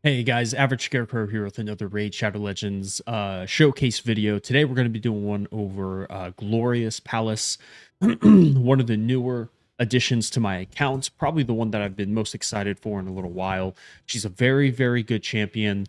Hey guys, Average Scarecrow here with another Raid Shadow Legends showcase video. Today we're going to be doing one over Glorious Pallas, one of the newer additions to my account, probably the one that I've been most excited for in a little while. She's a very, very good champion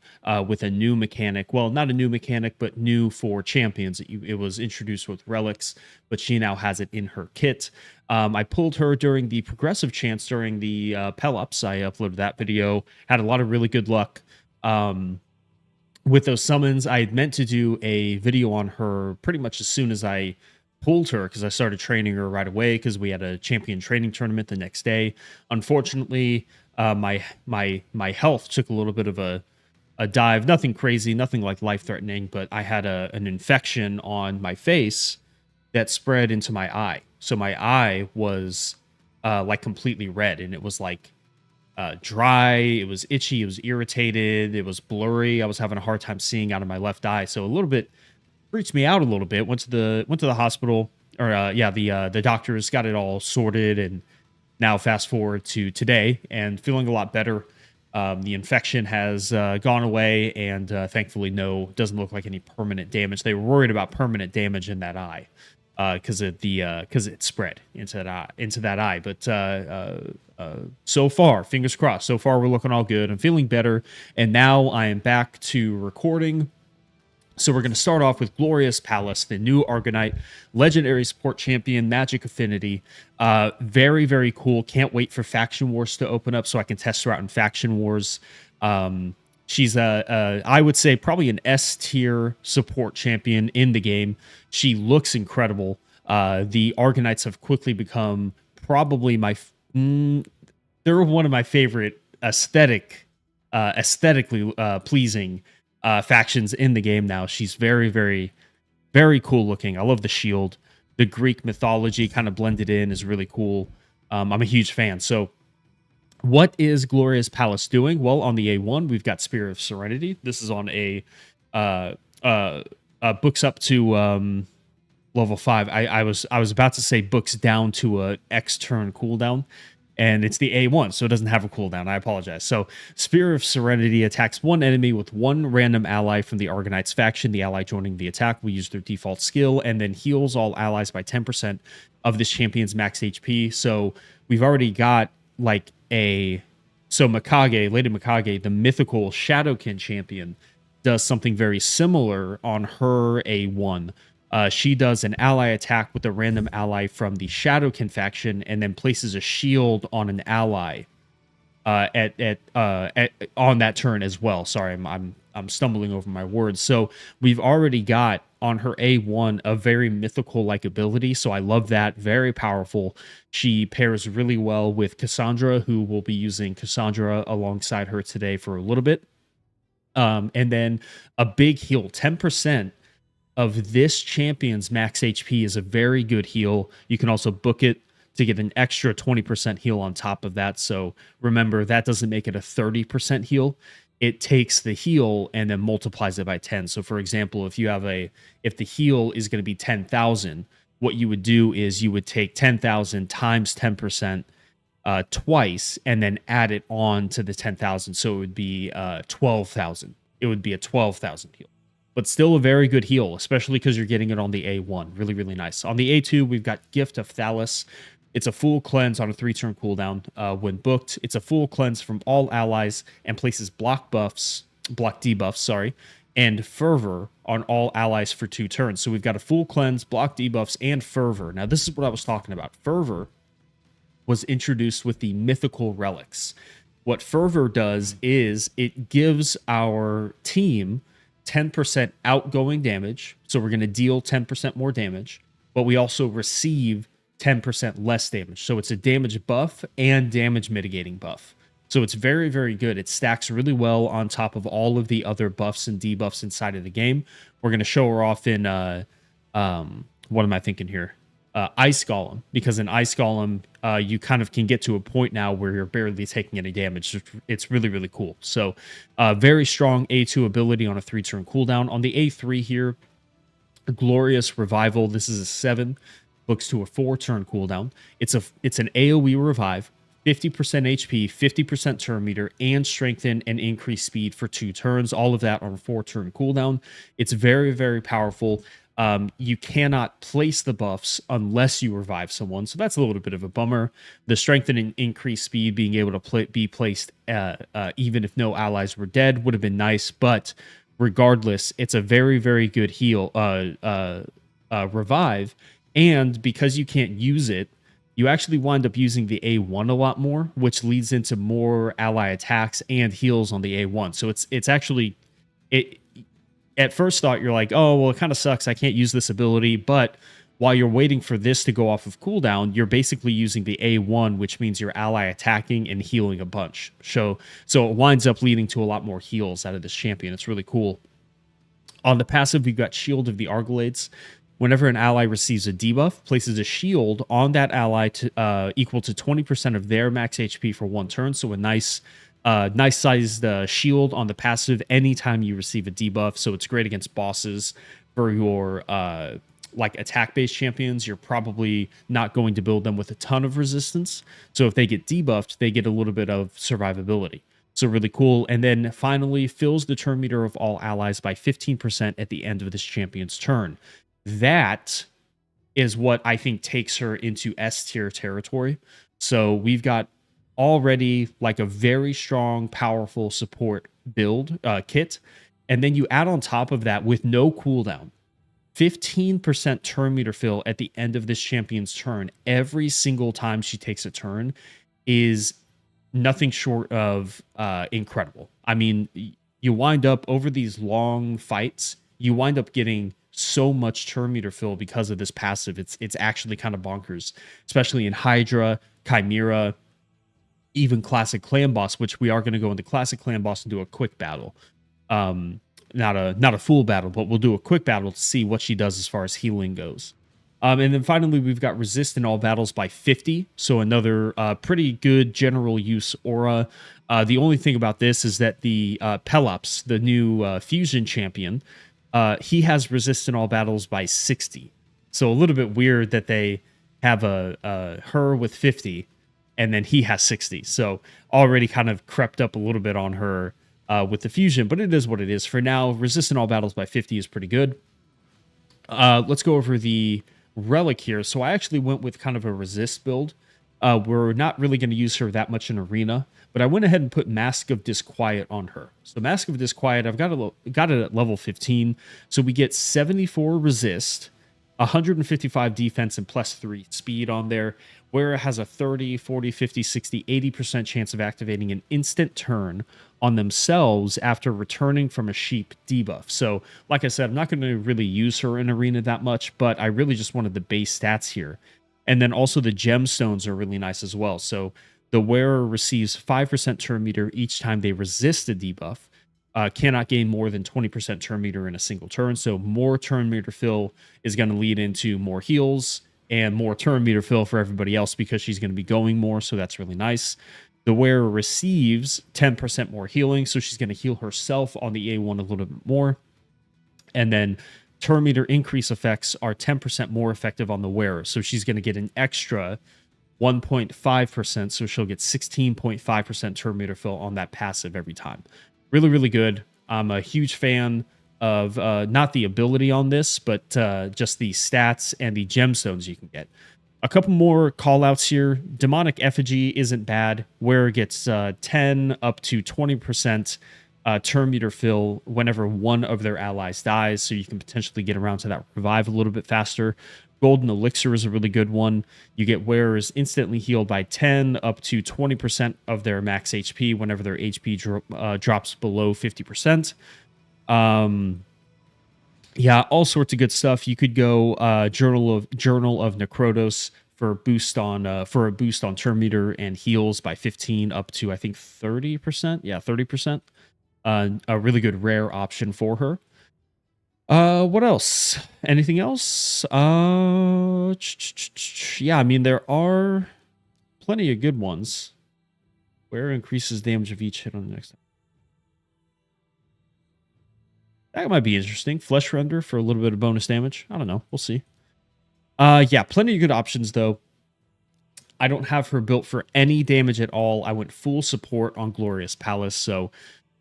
with a new mechanic. Well, not a new mechanic, but new for champions. It was introduced with relics, but she now has it in her kit. I pulled her during the progressive chance during the Pallas. I uploaded that video. Had a lot of really good luck with those summons. I had meant to do a video on her pretty much as soon as I pulled her because I started training her right away because we had a champion training tournament the next day. Unfortunately, my health took a little bit of a dive. Nothing crazy, nothing like life threatening, but I had an infection on my face that spread into my eye. So my eye was like completely red, and it was like dry. It was itchy. It was irritated. It was blurry. I was having a hard time seeing out of my left eye. So a little bit freaked me out a little bit. Went to the hospital, or the doctors got it all sorted, and now fast forward to today and feeling a lot better. The infection has gone away, and thankfully, doesn't look like any permanent damage. They were worried about permanent damage in that eye because it spread into that eye. But so far, fingers crossed. So far, we're looking all good. I'm feeling better, and now I am back to recording. So we're going to start off with Glorious Pallas, the new Argonite, legendary support champion, Magic Affinity. Very, very cool. Can't wait for Faction Wars to open up so I can test her out in Faction Wars. She's I would say probably an S tier support champion in the game. She looks incredible. The Argonites have quickly become probably they're one of my favorite aesthetically pleasing factions in the game now. She's very, very, very cool looking. I love the shield. The Greek mythology kind of blended in is really cool. I'm a huge fan. So what is Glorious Pallas doing? Well, on the A1, we've got Spirit of Serenity. This is on a books up to level 5. I was about to say books down to a X turn cooldown, and it's the A1, so it doesn't have a cooldown. I apologize. So Spirit of Serenity attacks one enemy with one random ally from the Argonite's faction. The ally joining the attack will use their default skill and then heals all allies by 10% of this champion's max HP. So we've already got like Lady Mikage, the mythical Shadowkin champion, does something very similar on her A1. She does an ally attack with a random ally from the Shadowkin faction, and then places a shield on an ally on that turn as well. Sorry, I'm stumbling over my words. So we've already got on her A1 a very mythical like ability. So I love that. Very powerful. She pairs really well with Cassandra, who will be using Cassandra alongside her today for a little bit. And then a big heal, 10% of this champion's max HP is a very good heal. You can also book it to get an extra 20% heal on top of that. So remember, that doesn't make it a 30% heal. It takes the heal and then multiplies it by 10. So for example, if the heal is going to be 10,000, what you would do is you would take 10,000 times 10% twice and then add it on to the 10,000. So it would be 12,000. It would be a 12,000 heal. But still a very good heal, especially because you're getting it on the A1. Really, really nice. On the A2, we've got Gift of Pallas. It's a full cleanse on a 3-turn cooldown. When booked, it's a full cleanse from all allies and places block debuffs, and fervor on all allies for 2 turns. So we've got a full cleanse, block debuffs, and fervor. Now, this is what I was talking about. Fervor was introduced with the mythical relics. What fervor does is it gives our team 10% outgoing damage. So we're going to deal 10% more damage, but we also receive 10% less damage. So it's a damage buff and damage mitigating buff. So it's very, very good. It stacks really well on top of all of the other buffs and debuffs inside of the game. We're going to show her off in, what am I thinking here? Ice Golem, because in Ice Golem, you kind of can get to a point now where you're barely taking any damage. It's really, really cool. So very strong A2 ability on a 3-turn cooldown. On the A3 here, Glorious Revival. This is a 7, books to a 4-turn cooldown. It's an AoE revive. 50% HP, 50% turn meter, and strengthen and increase speed for 2 turns. All of that on a 4-turn cooldown. It's very, very powerful. You cannot place the buffs unless you revive someone, so that's a little bit of a bummer. The strengthen and increase speed being able to be placed even if no allies were dead would have been nice, but regardless, it's a very, very good heal revive. And because you can't use it, you actually wind up using the A1 a lot more, which leads into more ally attacks and heals on the A1. So it's actually it. At first thought, you're like, oh well, it kind of sucks. I can't use this ability, but while you're waiting for this to go off of cooldown, you're basically using the A1, which means you're ally attacking and healing a bunch. So it winds up leading to a lot more heals out of this champion. It's really cool. On the passive, we've got Shield of the Arglades. Whenever an ally receives a debuff, places a shield on that ally to equal to 20% of their max HP for 1 turn. So a nice sized shield on the passive anytime you receive a debuff. So it's great against bosses. For your like attack-based champions, you're probably not going to build them with a ton of resistance. So if they get debuffed, they get a little bit of survivability. So really cool. And then finally, fills the turn meter of all allies by 15% at the end of this champion's turn. That is what I think takes her into S tier territory. So we've got already like a very strong, powerful support build kit. And then you add on top of that with no cooldown, 15% turn meter fill at the end of this champion's turn every single time she takes a turn is nothing short of incredible. I mean, you wind up over these long fights, you wind up getting so much turn meter fill because of this passive. It's actually kind of bonkers, especially in Hydra, Chimera, even classic clan boss, which we are going to go into classic clan boss and do a quick battle. Not a full battle, but we'll do a quick battle to see what she does as far as healing goes. And then finally, we've got resist in all battles by 50. So another pretty good general use aura. The only thing about this is that the Pallas, the new fusion champion, he has resist in all battles by 60. So a little bit weird that they have her with 50 and then he has 60. So already kind of crept up a little bit on her with the fusion, but it is what it is. For now, resist in all battles by 50 is pretty good. Let's go over the relic here. So I actually went with kind of a resist build. We're not really going to use her that much in arena, but I went ahead and put Mask of Disquiet on her. So Mask of Disquiet, I've got it at level 15. So we get 74 resist, 155 defense, and +3 speed on there, where it has a 30, 40, 50, 60, 80% chance of activating an instant turn on themselves after returning from a sheep debuff. So like I said, I'm not going to really use her in arena that much, but I really just wanted the base stats here. And then also the gemstones are really nice as well. So the wearer receives 5% turn meter each time they resist a debuff, cannot gain more than 20% turn meter in a single turn. So more turn meter fill is going to lead into more heals and more turn meter fill for everybody else because she's going to be going more. So that's really nice. The wearer receives 10% more healing. So she's going to heal herself on the A1 a little bit more. And then turn meter increase effects are 10% more effective on the wearer. So she's going to get an extra 1.5%. So she'll get 16.5% turn meter fill on that passive every time. Really, really good. I'm a huge fan of not the ability on this, but just the stats and the gemstones you can get. A couple more call outs here. Demonic Effigy isn't bad. Wearer gets 10 up to 20% turn meter fill whenever one of their allies dies, so you can potentially get around to that revive a little bit faster. Golden Elixir is a really good one. You get wearers instantly healed by 10 up to 20% of their max HP whenever their HP drops below 50%. Yeah, all sorts of good stuff. You could go Journal of Necrodos for a boost on turn meter and heals by 15 up to I think 30%. Yeah, 30%. A really good rare option for her. What else? Anything else? Yeah, I mean, there are plenty of good ones. Where increases damage of each hit on the next time. That might be interesting. Flesh Render for a little bit of bonus damage. I don't know. We'll see. Yeah, plenty of good options, though. I don't have her built for any damage at all. I went full support on Glorious Pallas, so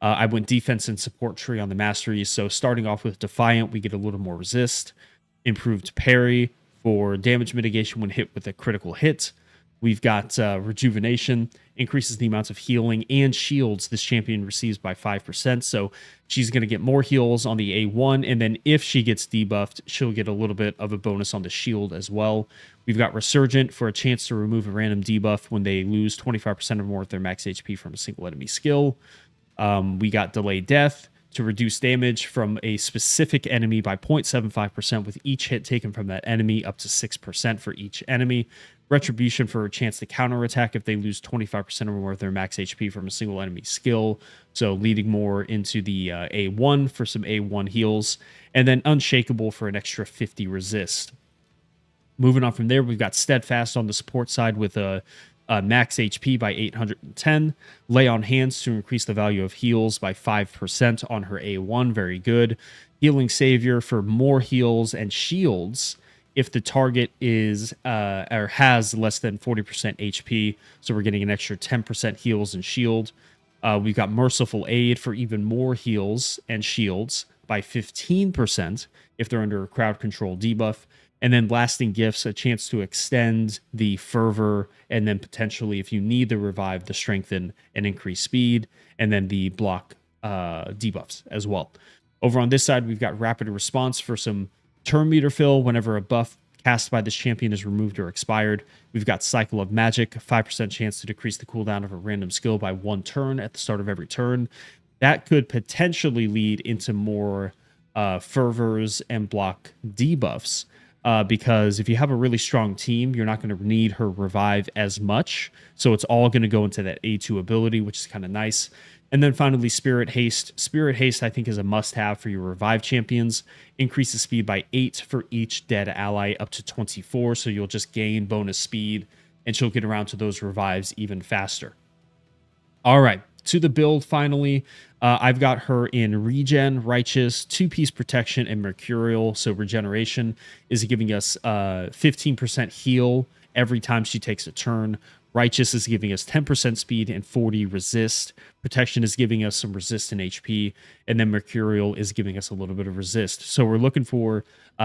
I went defense and support tree on the masteries. So starting off with Defiant, we get a little more resist, improved parry for damage mitigation when hit with a critical hit. We've got Rejuvenation, increases the amounts of healing and shields this champion receives by 5%. So she's going to get more heals on the A1, and then if she gets debuffed, she'll get a little bit of a bonus on the shield as well. We've got Resurgent for a chance to remove a random debuff when they lose 25% or more of their max HP from a single enemy skill. We got Delayed Death to reduce damage from a specific enemy by 0.75% with each hit taken from that enemy, up to 6% for each enemy. Retribution for a chance to counterattack if they lose 25% or more of their max HP from a single enemy skill, so leading more into the A1 for some A1 heals. And then Unshakable for an extra 50 resist. Moving on from there, we've got Steadfast on the support side with a max HP by 810. Lay on Hands to increase the value of heals by 5% on her A1. Very good. Healing Savior for more heals and shields if the target is or has less than 40% HP. So we're getting an extra 10% heals and shield. We've got Merciful Aid for even more heals and shields by 15% if they're under a crowd control debuff. And then Lasting Gifts, a chance to extend the Fervor, and then potentially, if you need the Revive, the Strengthen and increase speed, and then the block debuffs as well. Over on this side, we've got Rapid Response for some turn meter fill whenever a buff cast by this champion is removed or expired. We've got Cycle of Magic, 5% chance to decrease the cooldown of a random skill by 1 turn at the start of every turn. That could potentially lead into more fervors and block debuffs. Because if you have a really strong team, you're not going to need her revive as much. So it's all going to go into that A2 ability, which is kind of nice. And then finally, Spirit Haste. Spirit Haste, I think, is a must-have for your revive champions. Increases speed by 8 for each dead ally up to 24. So you'll just gain bonus speed, and she'll get around to those revives even faster. All right, to the build finally. I've got her in Regen, Righteous, 2-piece Protection, and Mercurial. So Regeneration is giving us 15% heal every time she takes a turn. Righteous is giving us 10% speed and 40 resist. Protection is giving us some resist and HP. And then Mercurial is giving us a little bit of resist. So we're looking for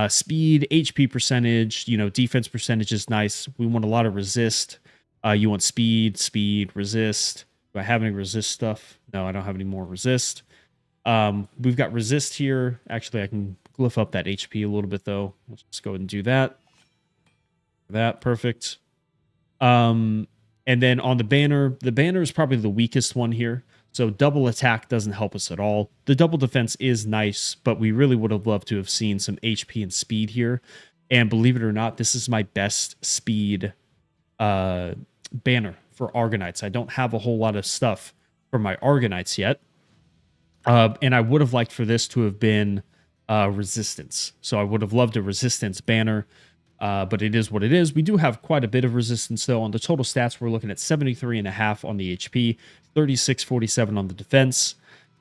speed, HP percentage, defense percentage is nice. We want a lot of resist. You want speed, resist. Do I have any resist stuff? No, I don't have any more resist. We've got resist here. Actually, I can glyph up that HP a little bit, though. Let's just go ahead and do that. Perfect. And then on the banner is probably the weakest one here. So double attack doesn't help us at all. The double defense is nice, but we really would have loved to have seen some HP and speed here. And believe it or not, this is my best speed banner for Argonites. I don't have a whole lot of stuff for my Argonites yet. And I would have liked for this to have been resistance. So I would have loved a resistance banner, but it is what it is. We do have quite a bit of resistance, though. On the total stats, we're looking at 73.5 on the HP, 36.47 on the defense,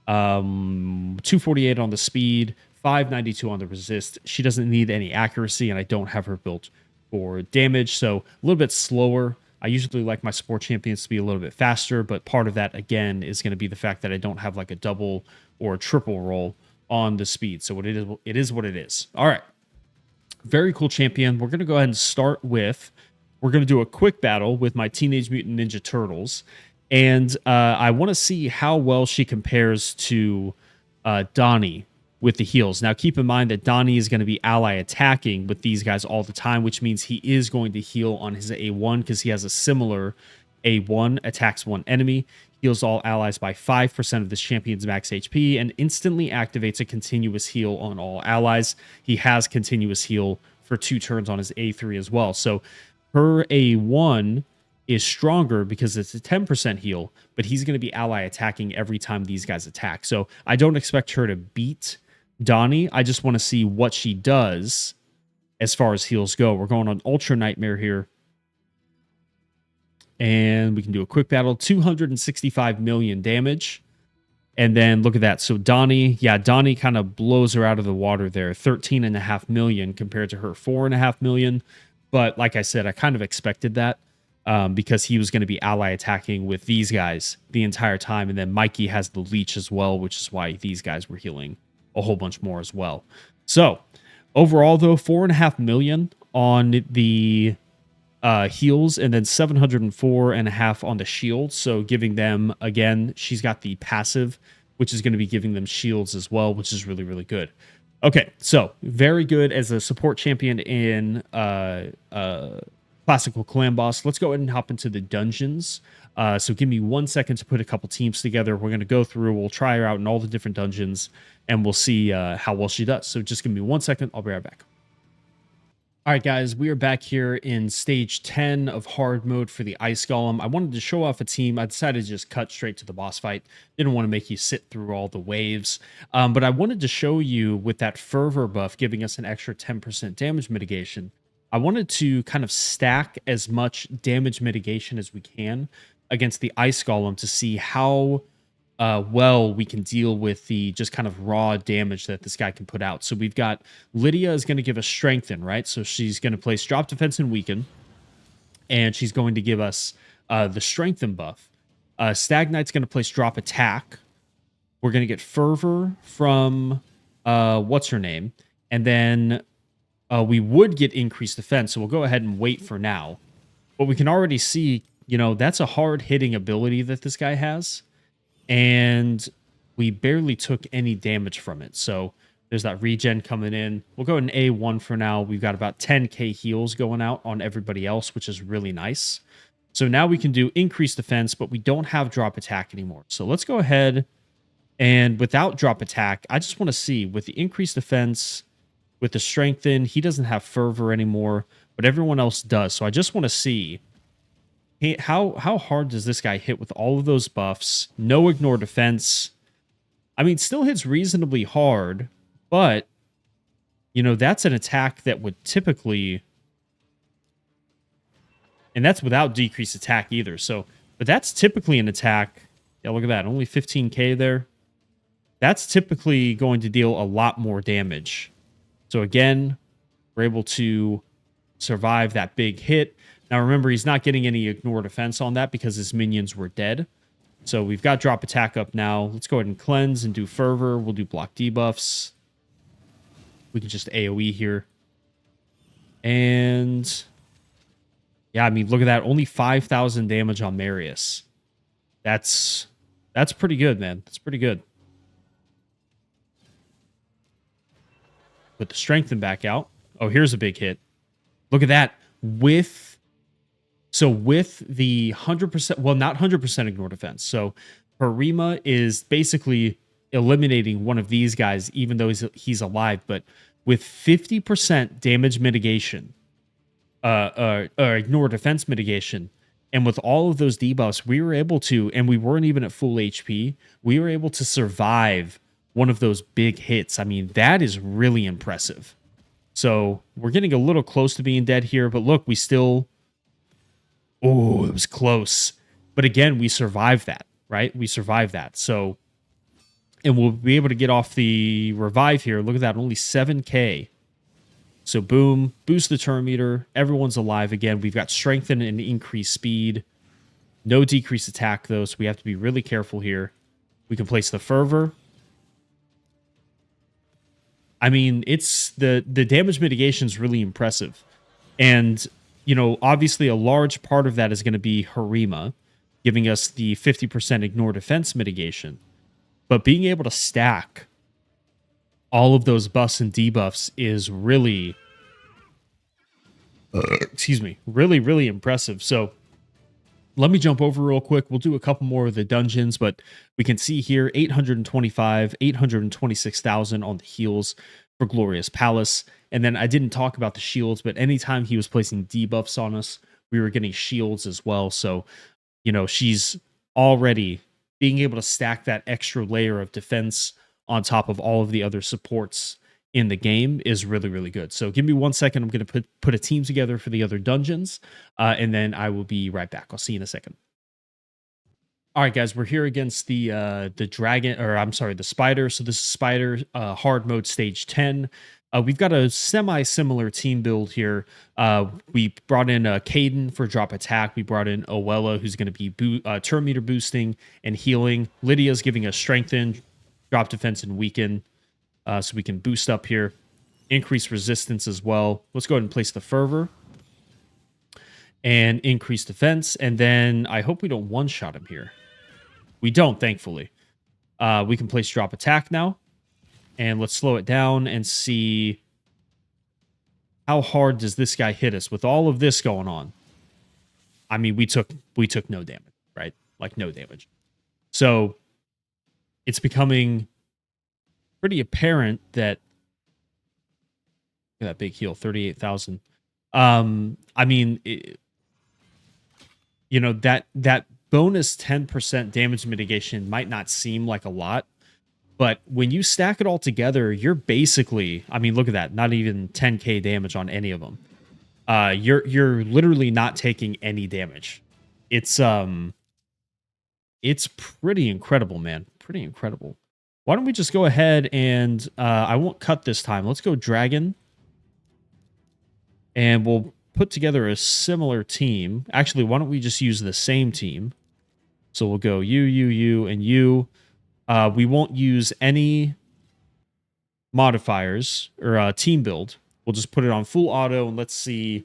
248 on the speed, 592 on the resist. She doesn't need any accuracy, and I don't have her built for damage, so a little bit slower. I usually like my support champions to be a little bit faster, but part of that, again, is going to be the fact that I don't have like a double or a triple roll on the speed. So it is what it is. All right. Very cool champion. We're going to go ahead and start with, we're going to do a quick battle with my Teenage Mutant Ninja Turtles. And I want to see how well she compares to Donnie with the heals. Now, keep in mind that Donnie is going to be ally attacking with these guys all the time, which means he is going to heal on his A1 because he has a similar A1, attacks one enemy, heals all allies by 5% of this champion's max HP, and instantly activates a continuous heal on all allies. He has continuous heal for 2 turns on his A3 as well. So her A1 is stronger because it's a 10% heal, but he's going to be ally attacking every time these guys attack. So I don't expect her to beat Donnie. I just want to see what she does as far as heals go. We're going on Ultra Nightmare here. And we can do a quick battle. 265 million damage. And then look at that. So Donnie kind of blows her out of the water there. 13.5 million compared to her 4.5 million. But like I said, I kind of expected that. because he was going to be ally attacking with these guys the entire time. And then Mikey has the leech as well, which is why these guys were healing a whole bunch more as well. So overall, though, 4.5 million on the heals, and then 704.5 on the shield. So giving them, again, she's got the passive, which is going to be giving them shields as well, which is really, really good. Okay, so very good as a support champion in classical clan boss. Let's go ahead and hop into the dungeons. So give me 1 second to put a couple teams together. We're going to go through, we'll try her out in all the different dungeons, and we'll see how well she does. So just give me 1 second. I'll be right back. All right, guys, we are back here in stage 10 of hard mode for the Ice Golem. I wanted to show off a team. I decided to just cut straight to the boss fight. Didn't want to make you sit through all the waves. But I wanted to show you with that fervor buff giving us an extra 10% damage mitigation. I wanted to kind of stack as much damage mitigation as we can against the Ice Golem to see how well we can deal with the just kind of raw damage that this guy can put out. So we've got Lydia is going to give us strengthen, right? So she's going to place drop defense and weaken, and she's going to give us the strengthen buff. Stag Knight's going to place drop attack. We're going to get fervor from what's her name, and then we would get increased defense. So we'll go ahead and wait for now. But we can already see, you know, that's a hard hitting ability that this guy has. And we barely took any damage from it. So there's that regen coming in. We'll go in A1 for now. We've got about 10k heals going out on everybody else, which is really nice. So now we can do increased defense, but we don't have drop attack anymore. So let's go ahead and without drop attack, I just want to see with the increased defense, with the strengthen, he doesn't have fervor anymore, but everyone else does. So I just want to see how hard does this guy hit with all of those buffs? No ignore defense. I mean, still hits reasonably hard, but, you know, that's an attack that would typically... And that's without decreased attack either. So, but that's typically an attack... Yeah, look at that. Only 15k there. That's typically going to deal a lot more damage. So again, we're able to survive that big hit. Now, remember, he's not getting any ignore defense on that because his minions were dead. So we've got drop attack up now. Let's go ahead and cleanse and do fervor. We'll do block debuffs. We can just AoE here. And yeah, I mean, look at that. Only 5,000 damage on Marius. That's pretty good, man. That's pretty good. Put the strengthen back out. Oh, here's a big hit. Look at that. With the 100%, well, not 100% ignore defense. So Harima is basically eliminating one of these guys, even though he's alive. But with 50% damage mitigation, or ignore defense mitigation, and with all of those debuffs, we were able to, and we weren't even at full HP, we were able to survive one of those big hits. I mean, that is really impressive. So we're getting a little close to being dead here, but look, we still... Oh, it was close. But again, we survived that, right? We survived that. So, and we'll be able to get off the revive here. Look at that, only 7k. So boom, boost the turn meter. Everyone's alive again. We've got strengthen and increased speed. No decreased attack, though, so we have to be really careful here. We can place the fervor. I mean, it's the damage mitigation is really impressive. And... you know, obviously a large part of that is going to be Harima, giving us the 50% ignore defense mitigation. But being able to stack all of those buffs and debuffs is really, really, really impressive. So let me jump over real quick. We'll do a couple more of the dungeons, but we can see here 825, 826,000 on the heals for Glorious Pallas. And then I didn't talk about the shields, but anytime he was placing debuffs on us, we were getting shields as well. So, you know, she's already being able to stack that extra layer of defense on top of all of the other supports in the game is really, really good. So give me 1 second. I'm going to put a team together for the other dungeons, and then I will be right back. I'll see you in a second. All right, guys, we're here against the dragon, or I'm sorry, the spider. So this is spider hard mode stage 10. We've got a semi-similar team build here. We brought in Caden for drop attack. We brought in Oella, who's going to be turn meter boosting and healing. Lydia's giving us strengthen, drop defense, and weaken, so we can boost up here, increase resistance as well. Let's go ahead and place the fervor and increase defense, and then I hope we don't one-shot him here. We don't, thankfully. We can place drop attack now. And let's slow it down and see how hard does this guy hit us with all of this going on. I mean, we took no damage, right? Like no damage. So it's becoming pretty apparent that look at that big heal, 38,000. I mean, you know, that bonus 10% damage mitigation might not seem like a lot, but when you stack it all together, you're basically, I mean, look at that, not even 10k damage on any of them. You're literally not taking any damage. It's pretty incredible, man. Pretty incredible. Why don't we just go ahead and I won't cut this time. Let's go dragon. And we'll put together a similar team. Actually, why don't we just use the same team? So we'll go you, and you. We won't use any modifiers or team build. We'll just put it on full auto and let's see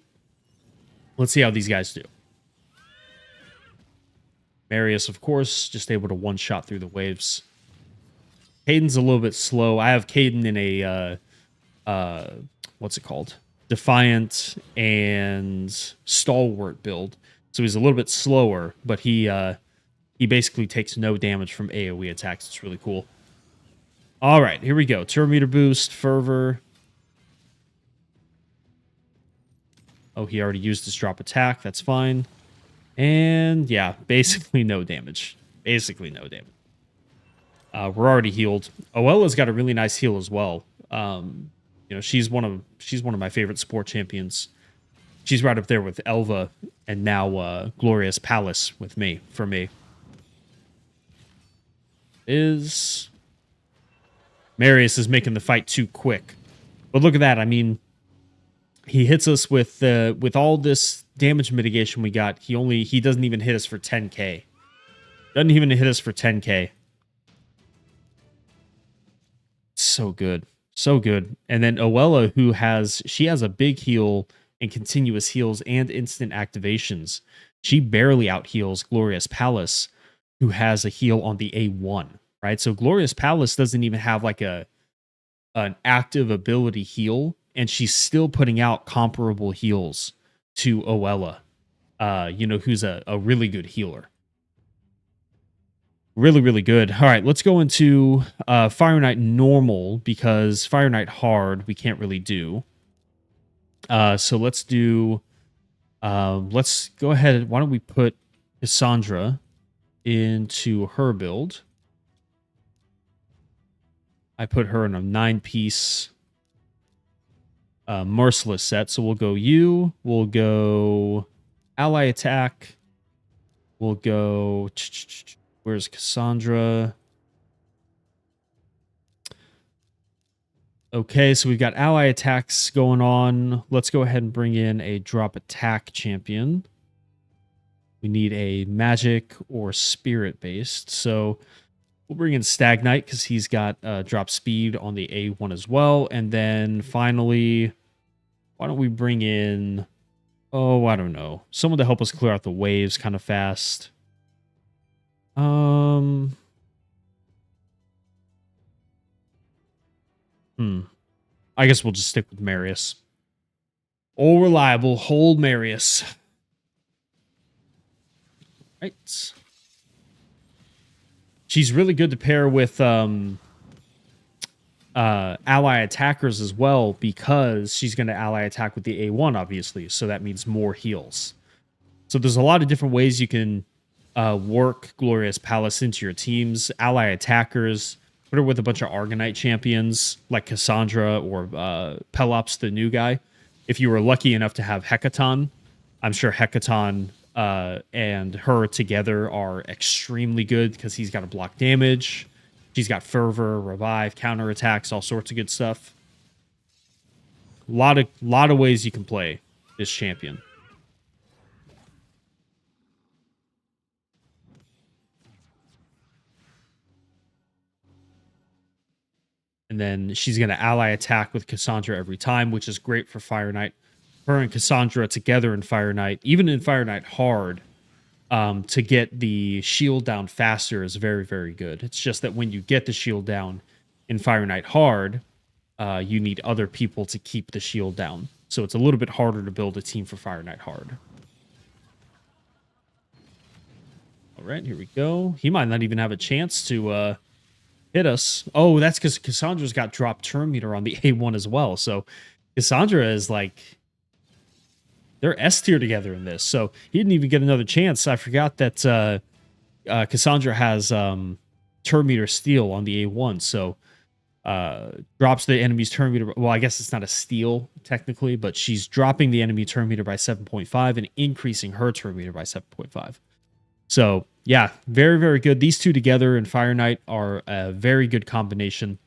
how these guys do. Marius, of course, just able to one-shot through the waves. Caden's a little bit slow. I have Caden in a what's it called? Defiant and stalwart build. So he's a little bit slower, but he basically takes no damage from AoE attacks. It's really cool. All right, here we go. Turn meter boost, fervor. Oh, he already used his drop attack. That's fine. And yeah, basically no damage. Basically no damage. We're already healed. Oella's got a really nice heal as well. You know, she's one of my favorite support champions. She's right up there with Elva and now Glorious Pallas for me. Marius is making the fight too quick. But look at that. I mean, he hits us with all this damage mitigation we got. He doesn't even hit us for 10k. Doesn't even hit us for 10k. So good. So good. And then Oella, she has a big heal and continuous heals and instant activations. She barely out heals Glorious Pallas, who has a heal on the A1, right? So Glorious Pallas doesn't even have like an active ability heal, and she's still putting out comparable heals to Oella, you know, who's a really good healer. Really, really good. All right, let's go into Fire Knight normal, because Fire Knight hard we can't really do. So let's do... let's go ahead. Why don't we put Cassandra into her build? I put her in a 9-piece merciless set. So we'll go you. We'll go ally attack. We'll go... Where's Cassandra? Okay, so we've got ally attacks going on. Let's go ahead and bring in a drop attack champion. We need a magic or spirit based. So we'll bring in Stag Knight because he's got drop speed on the A1 as well. And then finally, why don't we bring in, oh, I don't know, someone to help us clear out the waves kind of fast. I guess we'll just stick with Marius. All reliable, hold Marius. Right. She's really good to pair with ally attackers as well, because she's going to ally attack with the A1, obviously. So that means more heals. So there's a lot of different ways you can work Glorious Pallas into your teams. Ally attackers, put her with a bunch of Argonite champions like Cassandra or Pelops, the new guy. If you were lucky enough to have Hecaton, I'm sure Hecaton and her together are extremely good because he's got to block damage. She's got fervor, revive, counterattacks, all sorts of good stuff. Lot of ways you can play this champion. And then she's going to ally attack with Cassandra every time, which is great for Fire Knight. Her and Cassandra together in Fire Knight, even in Fire Knight hard, to get the shield down faster is very, very good. It's just that when you get the shield down in Fire Knight hard, you need other people to keep the shield down. So it's a little bit harder to build a team for Fire Knight hard. All right, here we go. He might not even have a chance to hit us. Oh, that's because Cassandra's got dropped turn meter on the A1 as well. So Cassandra is like, they're S tier together in this. So he didn't even get another chance. I forgot that Cassandra has turn meter steal on the A1. So drops the enemy's turn meter. Well, I guess it's not a steal technically, but she's dropping the enemy turn meter by 7.5 and increasing her turn meter by 7.5. So yeah, very, very good. These two together in Fire Knight are a very good combination.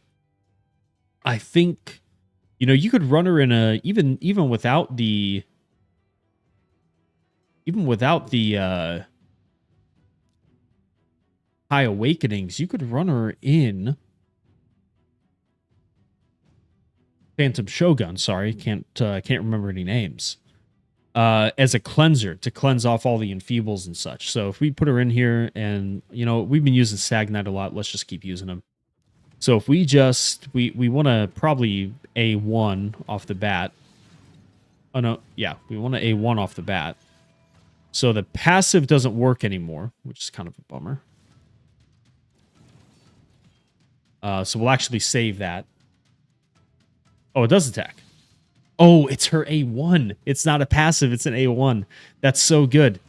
I think, you could run her in a even without the High Awakenings, you could run her in Phantom Shogun. Sorry, can't remember any names. As a cleanser to cleanse off all the enfeebles and such. So if we put her in here, and we've been using Stagnite a lot, let's just keep using them. So if we want to probably A1 off the bat. Oh no, yeah, we want to A1 off the bat. So the passive doesn't work anymore, which is kind of a bummer. So we'll actually save that. Oh, it does attack. Oh, it's her A1. It's not a passive, it's an A1. That's so good.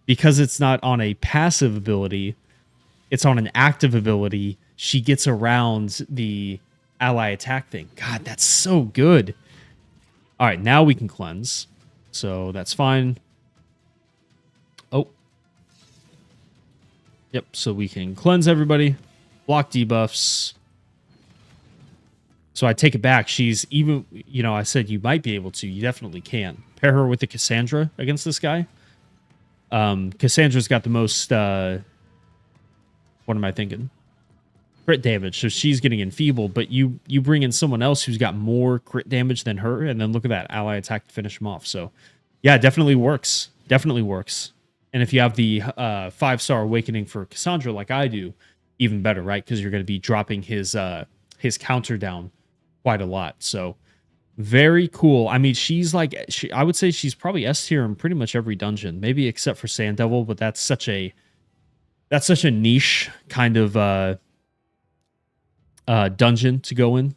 Because it's not on a passive ability, it's on an active ability. She gets around the ally attack thing. God, that's so good. All right, now we can cleanse. So that's fine. Oh. Yep, so we can cleanse everybody. Block debuffs. So I take it back. She's even, I said you might be able to. You definitely can. Pair her with the Cassandra against this guy. Cassandra's got the most, what am I thinking? Crit damage. So she's getting enfeebled, but you bring in someone else who's got more crit damage than her, and then look at that ally attack to finish him off. So yeah, it definitely works. Definitely works. And if you have the 5-star awakening for Cassandra like I do, even better, right? Because you're going to be dropping his counter down quite a lot. So very cool. I mean, she's like, I would say she's probably S tier in pretty much every dungeon, maybe except for Sand Devil, but that's such a niche kind of dungeon to go in.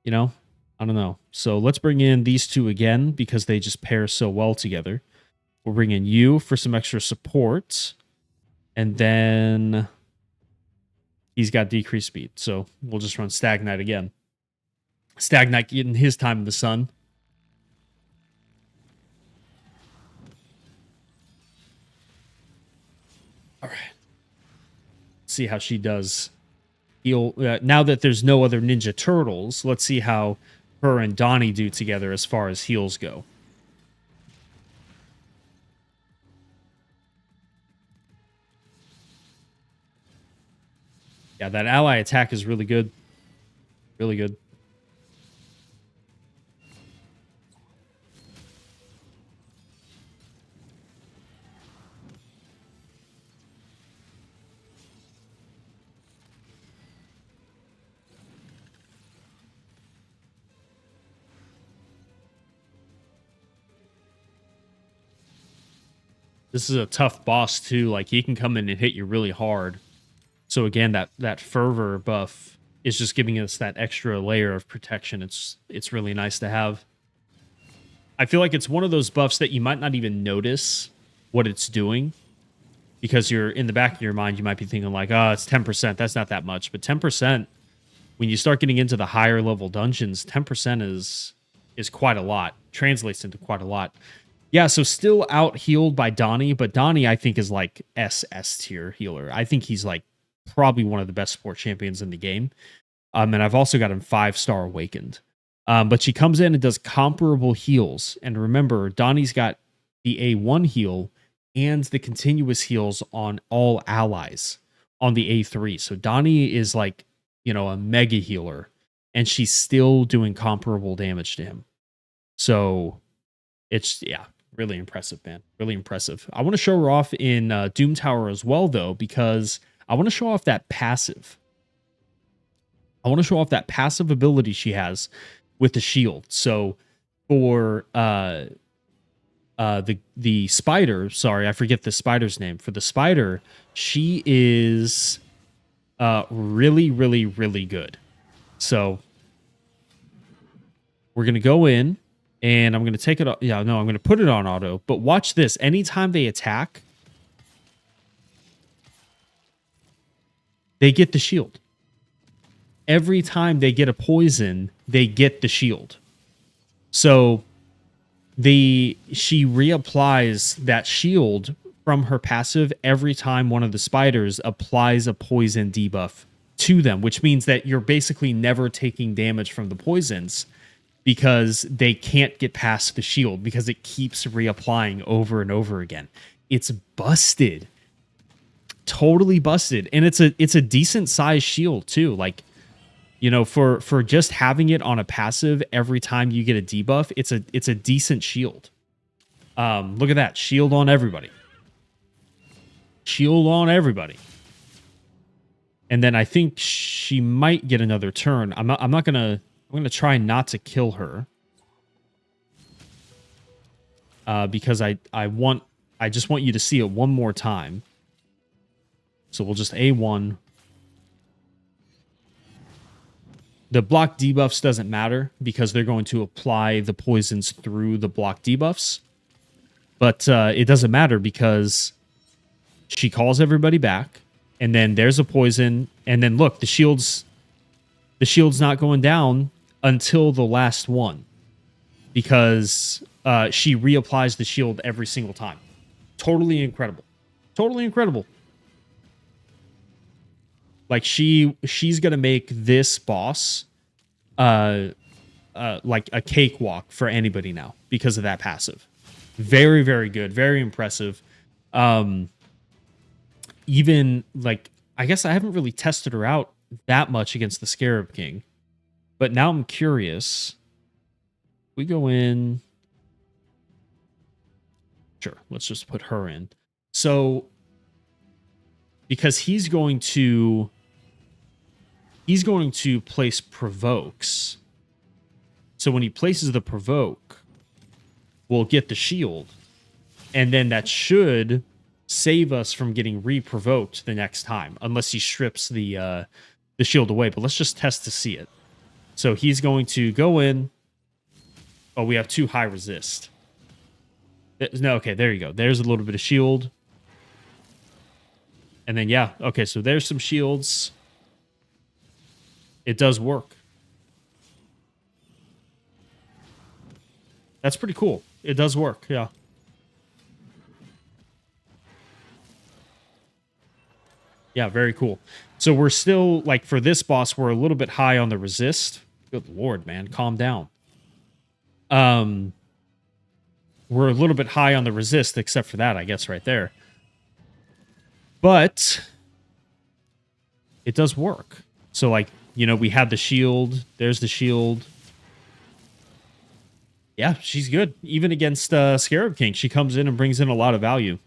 I don't know. So let's bring in these two again because they just pair so well together. We'll bring in you for some extra support, and then he's got decreased speed, so we'll just run Stagnite again. Stagnite getting his time in the sun. All right. See how she does. Now that there's no other Ninja Turtles, let's see how her and Donnie do together as far as heals go. Yeah, that ally attack is really good. Really good. This is a tough boss too. Like, he can come in and hit you really hard. So again, that fervor buff is just giving us that extra layer of protection. It's really nice to have. I feel like it's one of those buffs that you might not even notice what it's doing, because you're in the back of your mind, you might be thinking like, oh, it's 10%. That's not that much. But 10%, when you start getting into the higher level dungeons, 10% is quite a lot. Translates into quite a lot. Yeah, so still out healed by Donnie, but Donnie I think is like SS tier healer. I think he's like probably one of the best support champions in the game. And I've also got him 5-star awakened. But she comes in and does comparable heals. And remember, Donnie's got the A1 heal and the continuous heals on all allies on the A3. So Donnie is like, you know, a mega healer, and she's still doing comparable damage to him. So it's, yeah, really impressive, man. Really impressive. I want to show her off in Doom Tower as well, though, because I want to show off that passive. I want to show off that passive ability she has with the shield. So for the spider, sorry, I forget the spider's name. For the spider, she is really, really, really good. So we're gonna go in, and I'm gonna take it. Yeah, no, I'm gonna put it on auto. But watch this. Anytime they attack, they get the shield. Every time they get a poison, they get the shield. So she reapplies that shield from her passive every time one of the spiders applies a poison debuff to them, which means that you're basically never taking damage from the poisons because they can't get past the shield because it keeps reapplying over and over again. It's busted. Totally busted. And it's a decent sized shield too. Like, you know, for just having it on a passive every time you get a debuff, it's a decent shield. Look at that. Shield on everybody. Shield on everybody. And then I think she might get another turn. I'm gonna try not to kill her. Because I just want you to see it one more time. So we'll just A1. The block debuffs doesn't matter because they're going to apply the poisons through the block debuffs. But it doesn't matter because she calls everybody back, and then there's a poison, and then look, the shield's not going down until the last one because she reapplies the shield every single time. Totally incredible. Totally incredible. Like she's gonna make this boss like a cakewalk for anybody now because of that passive. Very, very good, very impressive. Even like I guess I haven't really tested her out that much against the Scarab King, but now I'm curious. We go in. Sure, let's just put her in. So because he's going to place provokes. So when he places the provoke, we'll get the shield. And then that should save us from getting re-provoked the next time, unless he strips the shield away. But let's just test to see it. So he's going to go in. Oh, we have 2 high resist. No, okay, there you go. There's a little bit of shield. And then, yeah, okay, so there's some shields. It does work. That's pretty cool. It does work, yeah. Yeah, very cool. So we're still, like, for this boss, we're a little bit high on the resist. Good lord, man, calm down. We're a little bit high on the resist, except for that, I guess, right there. But it does work. So, like, you know, we have the shield. There's the shield. Yeah, she's good. Even against Scarab King, she comes in and brings in a lot of value.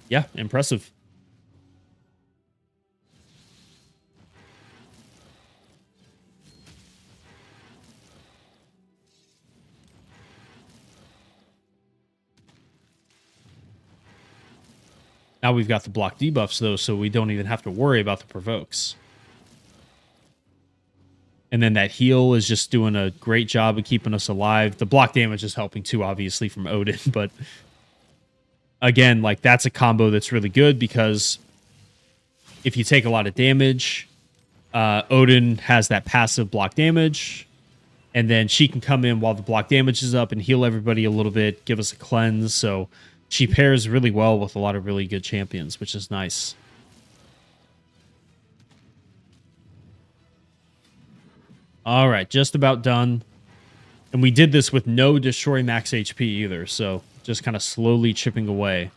Yeah, impressive. Now we've got the block debuffs, though, so we don't even have to worry about the provokes. And then that heal is just doing a great job of keeping us alive. The block damage is helping, too, obviously, from Odin. But, again, like, that's a combo that's really good because if you take a lot of damage, Odin has that passive block damage, and then she can come in while the block damage is up and heal everybody a little bit, give us a cleanse. So she pairs really well with a lot of really good champions, which is nice. All right, just about done. And we did this with no destroy max HP either, so just kind of slowly chipping away.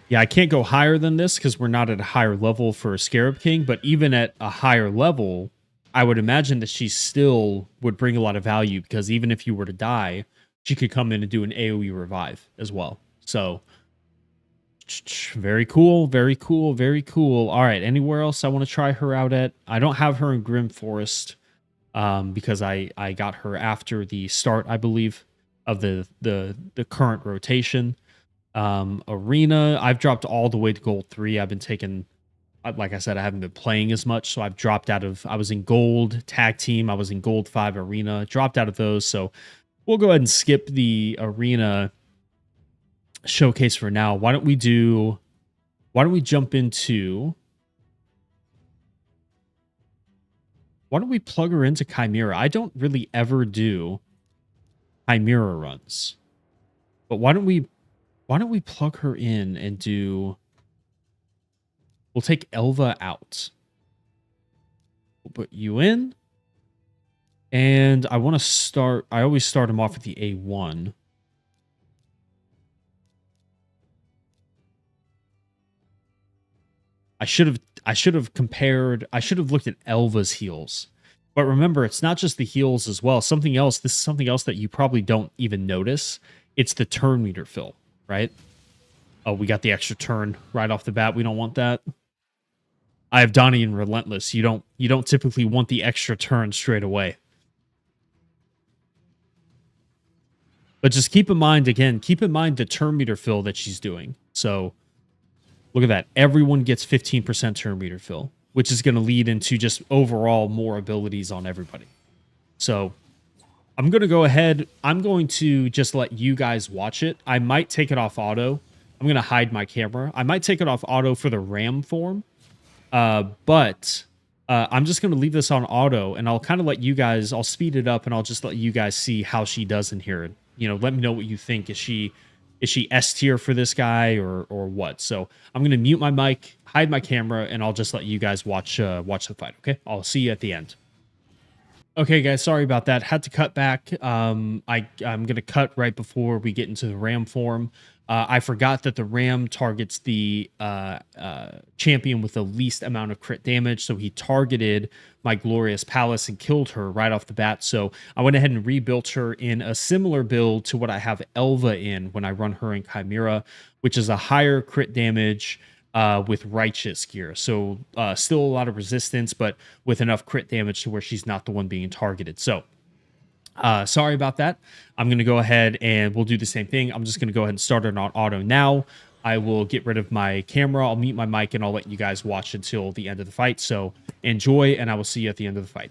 Yeah, I can't go higher than this because we're not at a higher level for Scarab King, but even at a higher level, I would imagine that she still would bring a lot of value because even if you were to die, she could come in and do an AoE revive as well. So, very cool, very cool, very cool. All right, anywhere else I want to try her out at? I don't have her in Grim Forest because I got her after the start, I believe, of the current rotation. Arena, I've dropped all the way to gold 3. I've been taking, like I said, I haven't been playing as much, so I've dropped out of, I was in gold tag team, I was in gold 5 arena, dropped out of those, so we'll go ahead and skip the arena showcase for now. Why don't we jump into, why don't we plug her into Chimera? I don't really ever do Chimera runs, but why don't we plug her in and do, we'll take Elva out. We'll put you in. And I want to start, I always start them off with the A1. I should have compared, I should have looked at Elva's heals. But remember, it's not just the heals as well. Something else, this is something else that you probably don't even notice. It's the turn meter fill, right? Oh, we got the extra turn right off the bat. We don't want that. I have Donnie and Relentless. You don't typically want the extra turn straight away. But just keep in mind, again, keep in mind the turn meter fill that she's doing. So look at that. Everyone gets 15% turn meter fill, which is going to lead into just overall more abilities on everybody. So I'm going to go ahead. I'm going to just let you guys watch it. I might take it off auto. I'm going to hide my camera. I might take it off auto for the ram form. But I'm just going to leave this on auto, and I'll kind of let you guys, I'll speed it up, and I'll just let you guys see how she does in here. You know, let me know what you think. Is she S tier for this guy or what? So I'm going to mute my mic, hide my camera, and I'll just let you guys watch the fight. Okay, I'll see you at the end. Okay, guys, sorry about that. Had to cut back. I'm gonna cut right before we get into the Ram form. I forgot that the Ram targets the champion with the least amount of crit damage, so he targeted my glorious Pallas and killed her right off the bat. So I went ahead and rebuilt her in a similar build to what I have Elva in when I run her in Chimera, which is a higher crit damage with righteous gear. So still a lot of resistance, but with enough crit damage to where she's not the one being targeted. So sorry about that. I'm going to go ahead and we'll do the same thing. I'm just going to go ahead and start it on auto now. I will get rid of my camera. I'll mute my mic and I'll let you guys watch until the end of the fight. So enjoy, and I will see you at the end of the fight.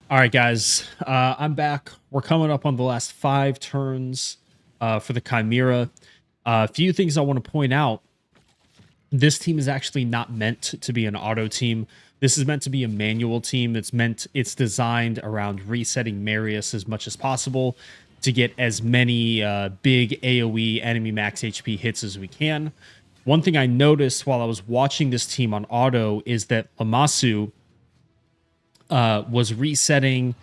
All right, guys, I'm back. We're coming up on the last 5 turns for the Chimera. A few things I want to point out. This team is actually not meant to be an auto team. This is meant to be a manual team. It's designed around resetting Marius as much as possible to get as many big AoE enemy max HP hits as we can. One thing I noticed while I was watching this team on auto is that Lamasu was resetting.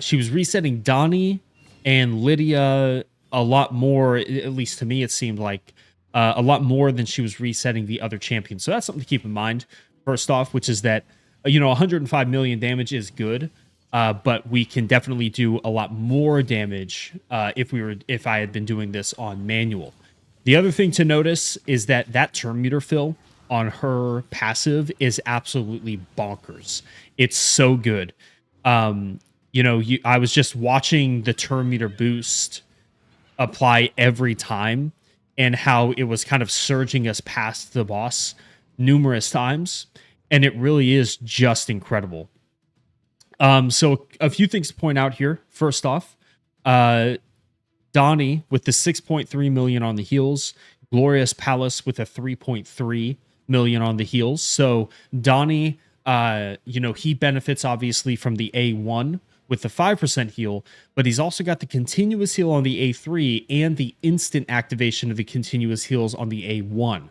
She was resetting Donnie and Lydia a lot more. At least to me, it seemed like a lot more than she was resetting the other champions. So that's something to keep in mind. First off, which is that 105 million damage is good, but we can definitely do a lot more damage if I had been doing this on manual. The other thing to notice is that turn meter fill on her passive is absolutely bonkers. It's so good. I was just watching the turn meter boost apply every time and how it was kind of surging us past the boss numerous times. And it really is just incredible. So a few things to point out here. First off, Donnie with the 6.3 million on the heels, Glorious Pallas with a 3.3 million on the heels. So Donnie, he benefits obviously from the A1 with the 5% heal, but he's also got the continuous heal on the A3 and the instant activation of the continuous heals on the A1.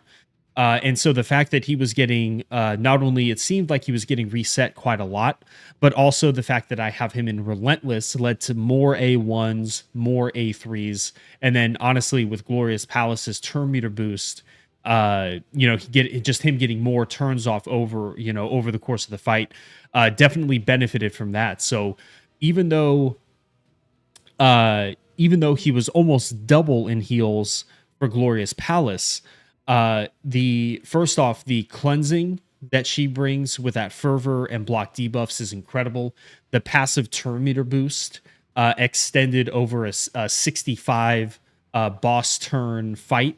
And so the fact that he was getting, not only it seemed like he was getting reset quite a lot, but also the fact that I have him in Relentless led to more A1s, more A3s. And then honestly, with Glorious Palace's turn meter boost, just him getting more turns off over the course of the fight, definitely benefited from that. So even though he was almost double in heals for Glorious Palace, the cleansing that she brings with that fervor and block debuffs is incredible. The passive turn meter boost extended over a 65 boss turn fight,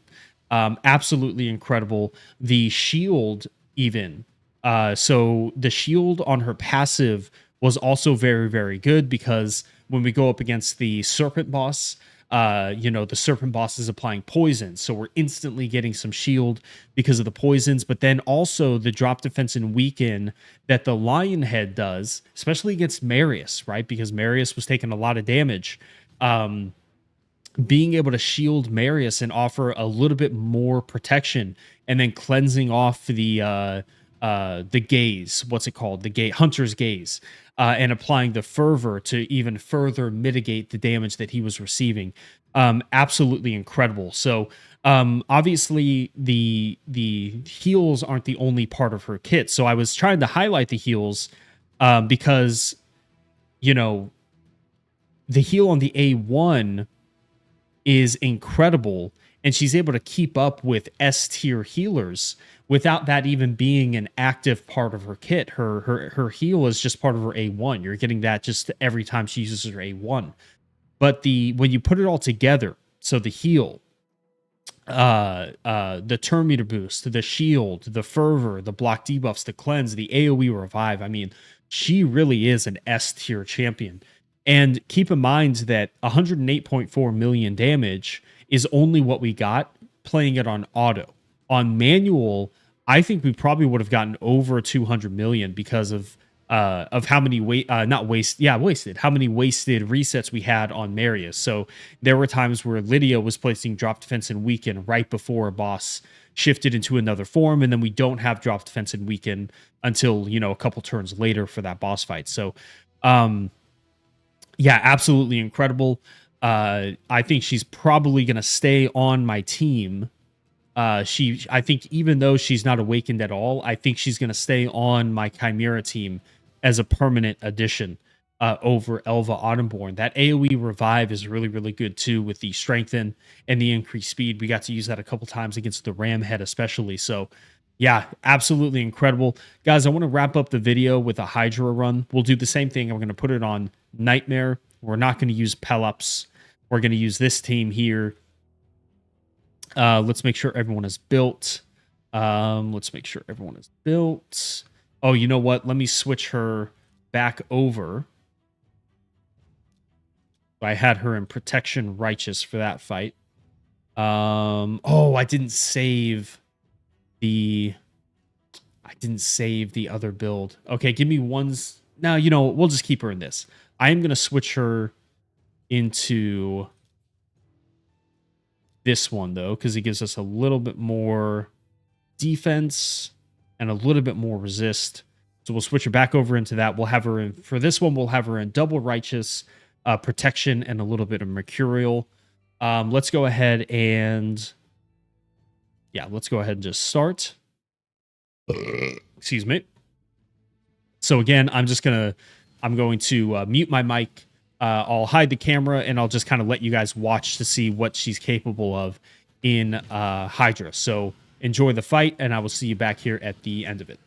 absolutely incredible. The shield even, so the shield on her passive was also very, very good, because when we go up against the serpent boss, the serpent boss is applying poison, so we're instantly getting some shield because of the poisons. But then also the drop defense and weaken that the lion head does, especially against Marius, right? Because Marius was taking a lot of damage. Being able to shield Marius and offer a little bit more protection, and then cleansing off the gaze, what's it called? The hunter's gaze, and applying the fervor to even further mitigate the damage that he was receiving. Absolutely incredible. So obviously the heals aren't the only part of her kit. So I was trying to highlight the heals because the heal on the A1 is incredible, and she's able to keep up with S tier healers without that even being an active part of her kit. Her heal is just part of her A1. You're getting that just every time she uses her A1. But when you put it all together, so the heal, the turn meter boost, the shield, the fervor, the block debuffs, the cleanse, the AoE revive, I mean, she really is an S tier champion. And keep in mind that 108.4 million damage is only what we got playing it on auto. On manual, I think we probably would have gotten over 200 million because of how many wasted resets we had on Marius. So there were times where Lydia was placing drop defense and weaken right before a boss shifted into another form, and then we don't have drop defense and weaken until a couple turns later for that boss fight. So yeah, absolutely incredible. I think she's probably going to stay on my team. I think even though she's not awakened at all, I think she's going to stay on my Chimera team as a permanent addition over Elva Autumnborn. That AoE revive is really, really good too, with the strengthen and the increased speed. We got to use that a couple times against the Ram head especially. So yeah, absolutely incredible. Guys, I want to wrap up the video with a Hydra run. We'll do the same thing. I'm going to put it on Nightmare. We're not going to use Pallas. We're going to use this team here. Let's make sure everyone is built. Let's make sure everyone is built. Oh, you know what? Let me switch her back over. I had her in protection righteous for that fight. Oh, I didn't save the other build. Okay, give me one's. Now, we'll just keep her in this. I am going to switch her into this one, though, because it gives us a little bit more defense and a little bit more resist. So we'll switch her back over into that. We'll have her in, for this one, we'll have her in double righteous, protection, and a little bit of mercurial. Let's go ahead and, yeah, let's go ahead and just start. Excuse me. So again, I'm going to mute my mic. I'll hide the camera and I'll just kind of let you guys watch to see what she's capable of in Hydra. So enjoy the fight, and I will see you back here at the end of it.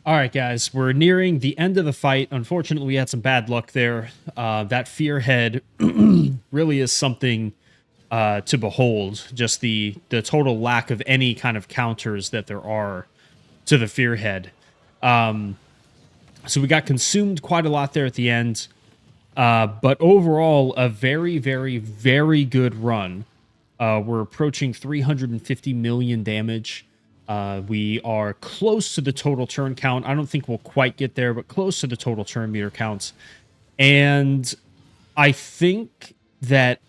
All right, guys, we're nearing the end of the fight. Unfortunately, we had some bad luck there. That fear head really is something to behold. Just the total lack of any kind of counters that there are to the fear head. So we got consumed quite a lot there at the end. But overall, a very, very, very good run. We're approaching 350 million damage. We are close to the total turn count. I don't think we'll quite get there, but close to the total turn meter counts. And I think that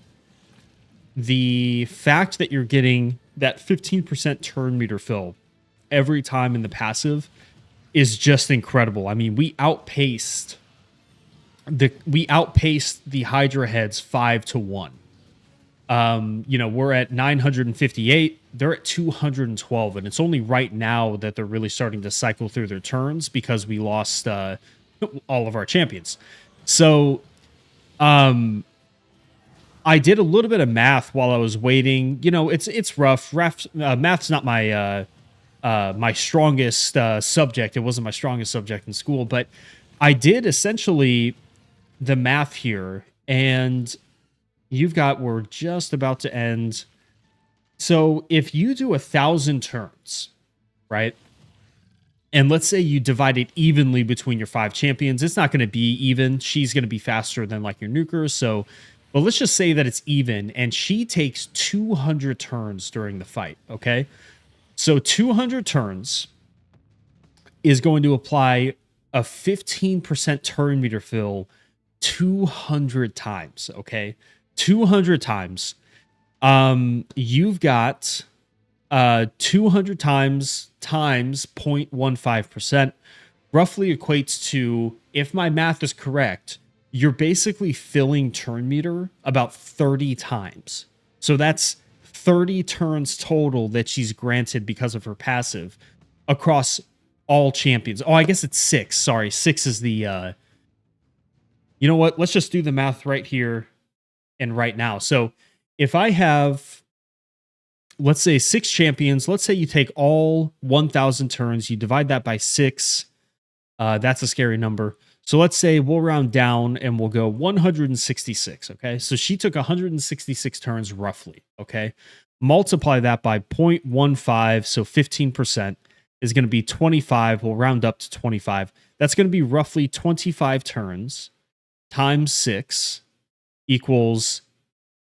the fact that you're getting that 15% turn meter fill every time in the passive is just incredible. I mean, we outpaced the Hydra heads 5-1. We're at 958, they're at 212, and it's only right now that they're really starting to cycle through their turns because we lost all of our champions. So I did a little bit of math while I was waiting. It's rough. Math's not my my strongest subject. It wasn't my strongest subject in school, but I did essentially the math here, and we're just about to end. So if you do 1,000 turns, right? And let's say you divide it evenly between your 5 champions, it's not going to be even. She's going to be faster than like your nukers. So, but let's just say that it's even, and she takes 200 turns during the fight. Okay. So 200 turns is going to apply a 15% turn meter fill 200 times. Okay. 200 times. You've got 200 times 0.15% roughly equates to, if my math is correct, you're basically filling turn meter about 30 times. So that's 30 turns total that she's granted because of her passive across all champions. Oh, I guess it's 6. Sorry, 6 is the you know what? Let's just do the math right here and right now. So if I have, let's say 6 champions, let's say you take all 1,000 turns, you divide that by 6. That's a scary number. So let's say we'll round down and we'll go 166. Okay. So she took 166 turns roughly. Okay. Multiply that by 0.15. So 15% is going to be 25. We'll round up to 25. That's going to be roughly 25 turns times 6 equals,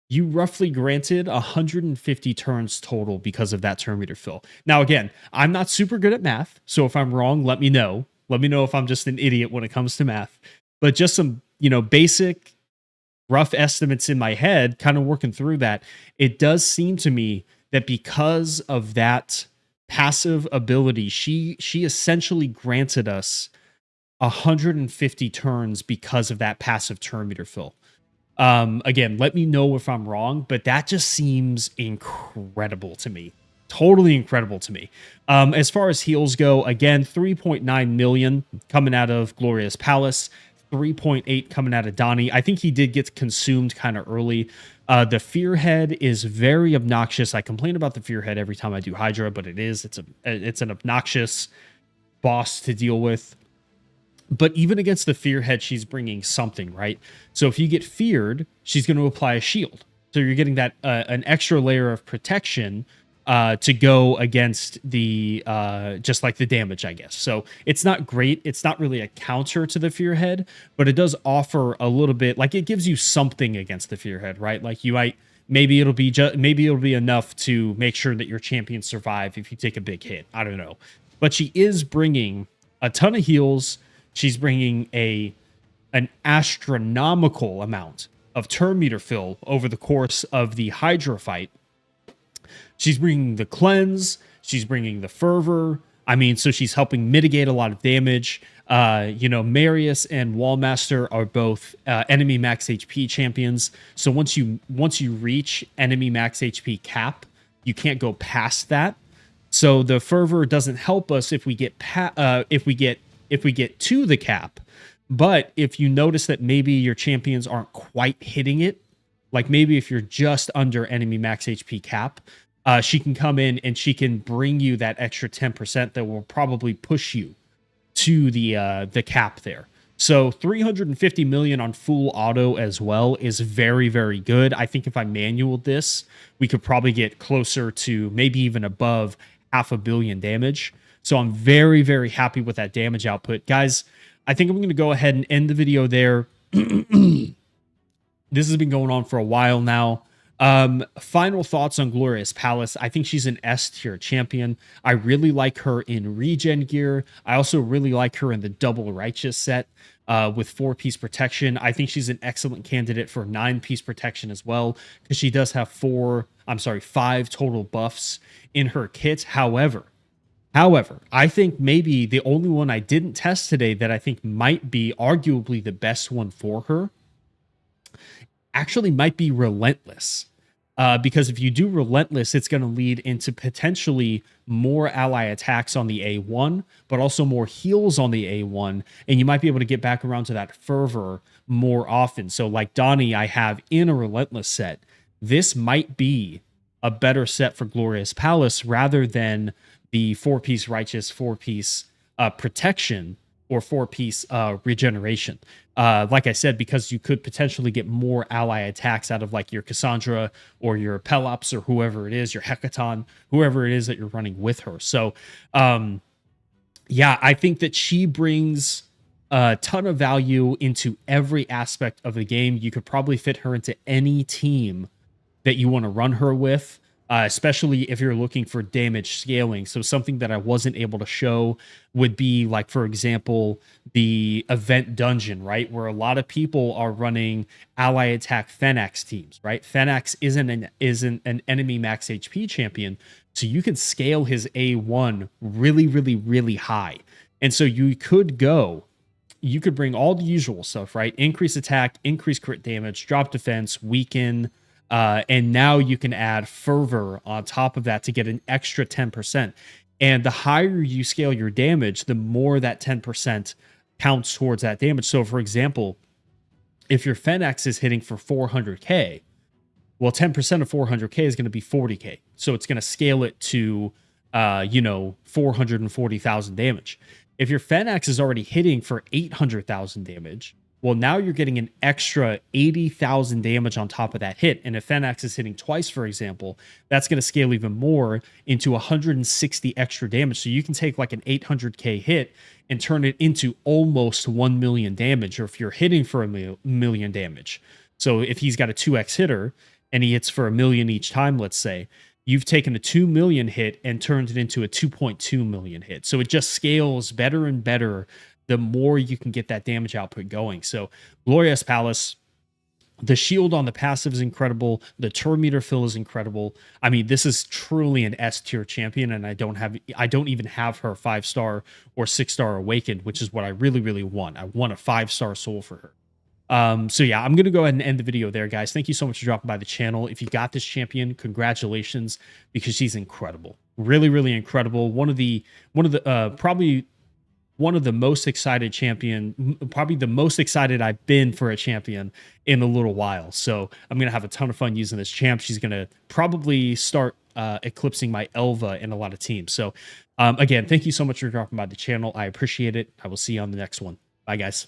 you roughly granted 150 turns total because of that turn meter fill. Now, again, I'm not super good at math, so if I'm wrong, let me know. Let me know if I'm just an idiot when it comes to math. But just some, basic rough estimates in my head, kind of working through that, it does seem to me that because of that passive ability, she essentially granted us 150 turns because of that passive turn meter fill. Again, let me know if I'm wrong, but that just seems incredible to me. Totally incredible to me. As far as heals go, again, 3.9 million coming out of Glorious Pallas, 3.8 coming out of Donnie. I think he did get consumed kind of early. The Fearhead is very obnoxious. I complain about the Fearhead every time I do Hydra, but it's an obnoxious boss to deal with. But even against the Fearhead, she's bringing something, right? So if you get feared, she's going to apply a shield. So you're getting that an extra layer of protection to go against the just like the damage, I guess. So it's not great. It's not really a counter to the Fearhead, but it does offer a little bit. Like it gives you something against the Fearhead, right? Like you might maybe it'll be enough to make sure that your champions survive if you take a big hit. I don't know, but she is bringing a ton of heals. She's bringing an astronomical amount of turn meter fill over the course of the Hydra fight. She's bringing the cleanse. She's bringing the fervor. I mean, so she's helping mitigate a lot of damage. Marius and Wallmaster are both enemy max HP champions. So once you reach enemy max HP cap, you can't go past that. So the fervor doesn't help us if we get if we get to the cap. But if you notice that maybe your champions aren't quite hitting it, like maybe if you're just under enemy max HP cap, she can come in and she can bring you that extra 10% that will probably push you to the cap there. So 350 million on full auto as well is very, very good. I think if I manualed this, we could probably get closer to maybe even above 500 million damage. So I'm very, very happy with that damage output. Guys, I think I'm going to go ahead and end the video there. This has been going on for a while now. Final thoughts on Glorious Pallas. I think she's an S tier champion. I really like her in regen gear. I also really like her in the double righteous set with 4-piece protection. I think she's an excellent candidate for 9-piece protection as well, because she does have 5 total buffs in her kit. However, I think maybe the only one I didn't test today that I think might be arguably the best one for her actually might be Relentless. Because if you do Relentless, it's going to lead into potentially more ally attacks on the A1, but also more heals on the A1, and you might be able to get back around to that Fervor more often. So like Donnie, I have in a Relentless set. This might be a better set for Glorious Pallas rather than the 4-piece Righteous, 4-piece Protection, or 4-piece regeneration. Like I said, because you could potentially get more ally attacks out of like your Cassandra or your Pelops or whoever it is, your Hecaton, whoever it is that you're running with her. So yeah, I think that she brings a ton of value into every aspect of the game. You could probably fit her into any team that you want to run her with. Especially if you're looking for damage scaling. So something that I wasn't able to show would be like, for example, the event dungeon, right? Where a lot of people are running ally attack Phoenix teams, right? Phoenix isn't an enemy max HP champion. So you can scale his A1 really, really, really high. And so you could bring all the usual stuff, right? Increase attack, increase crit damage, drop defense, weaken, and now you can add Fervor on top of that to get an extra 10%. And the higher you scale your damage, the more that 10% counts towards that damage. So for example, if your Phoenix is hitting for 400k, well, 10% of 400k is going to be 40k. So it's going to scale it to, 440,000 damage. If your Phoenix is already hitting for 800,000 damage, well, now you're getting an extra 80,000 damage on top of that hit. And if Phoenix is hitting twice, for example, that's going to scale even more into 160 extra damage. So you can take like an 800k hit and turn it into almost 1 million damage, or if you're hitting for a million damage. So if he's got a 2x hitter and he hits for 1 million each time, let's say, you've taken a 2 million hit and turned it into a 2.2 million hit. So it just scales better and better the more you can get that damage output going. So Glorious Pallas, the shield on the passive is incredible. The turn meter fill is incredible. I mean, this is truly an S tier champion, and I don't even have her 5-star or 6-star awakened, which is what I really, really want. I want a 5-star soul for her. So yeah, I'm going to go ahead and end the video there, guys. Thank you so much for dropping by the channel. If you got this champion, congratulations, because she's incredible. Really, really incredible. One of the probably one of the most excited probably the most excited I've been for a champion in a little while. So I'm going to have a ton of fun using this champ. She's going to probably start eclipsing my Elva in a lot of teams. So again, thank you so much for dropping by the channel. I appreciate it. I will see you on the next one. Bye, guys.